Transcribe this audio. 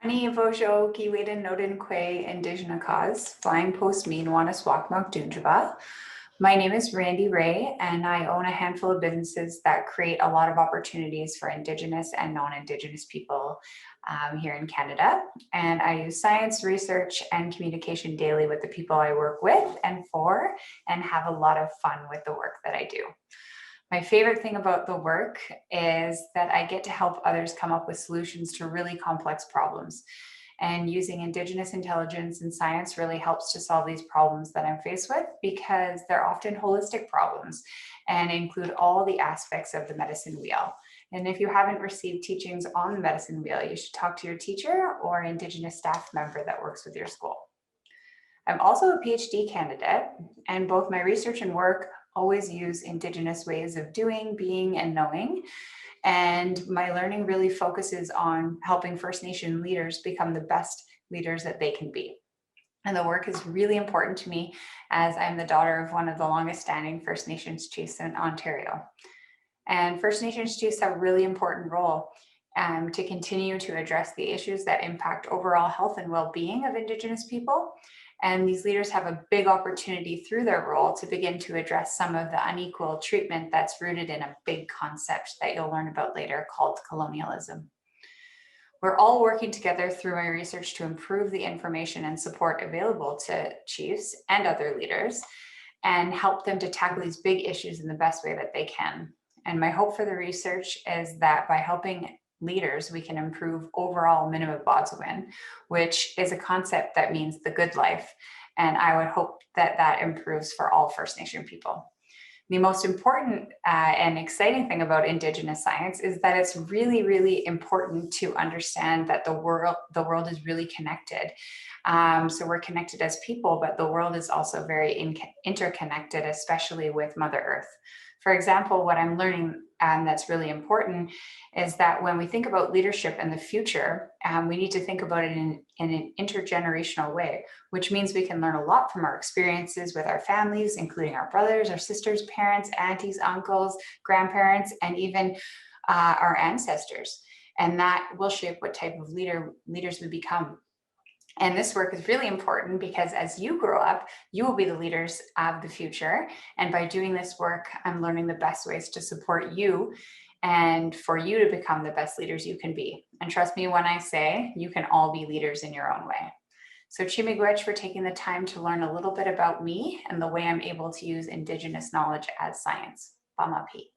Ani vojo kiweden noden que Indigenous-owned, flying post miinwa swakmak dunjaba. My name is Randi Ray, and I own a handful of businesses that create a lot of opportunities for Indigenous and non-Indigenous people here in Canada. And I use science, research, and communication daily with the people I work with and for, and have a lot of fun with the work that I do. My favorite thing about the work is that I get to help others come up with solutions to really complex problems. And using Indigenous intelligence and science really helps to solve these problems that I'm faced with, because they're often holistic problems and include all the aspects of the medicine wheel. And if you haven't received teachings on the medicine wheel, you should talk to your teacher or Indigenous staff member that works with your school. I'm also a PhD candidate, and both my research and work always use Indigenous ways of doing, being, and knowing. And my learning really focuses on helping First Nation leaders become the best leaders that they can be. And the work is really important to me, as I'm the daughter of one of the longest standing First Nations chiefs in Ontario. And First Nations chiefs have a really important role to continue to address the issues that impact overall health and well-being of Indigenous people. And these leaders have a big opportunity through their role to begin to address some of the unequal treatment that's rooted in a big concept that you'll learn about later called colonialism. We're all working together through my research to improve the information and support available to chiefs and other leaders and help them to tackle these big issues in the best way that they can. And my hope for the research is that by helping leaders, we can improve overall minimum bodswin, which is a concept that means the good life. And I would hope that that improves for all First Nation people. The most important and exciting thing about Indigenous science is that it's really, really important to understand that the world is really connected. So we're connected as people, but the world is also very interconnected, especially with Mother Earth. For example, what I'm learning that's really important is that when we think about leadership in the future, we need to think about it in an intergenerational way, which means we can learn a lot from our experiences with our families, including our brothers, our sisters, parents, aunties, uncles, grandparents, and even our ancestors. And that will shape what type of leaders we become. And this work is really important because as you grow up, you will be the leaders of the future. And by doing this work, I'm learning the best ways to support you and for you to become the best leaders you can be. And trust me when I say you can all be leaders in your own way. So Chimigwech for taking the time to learn a little bit about me and the way I'm able to use Indigenous knowledge as science. Bamapi.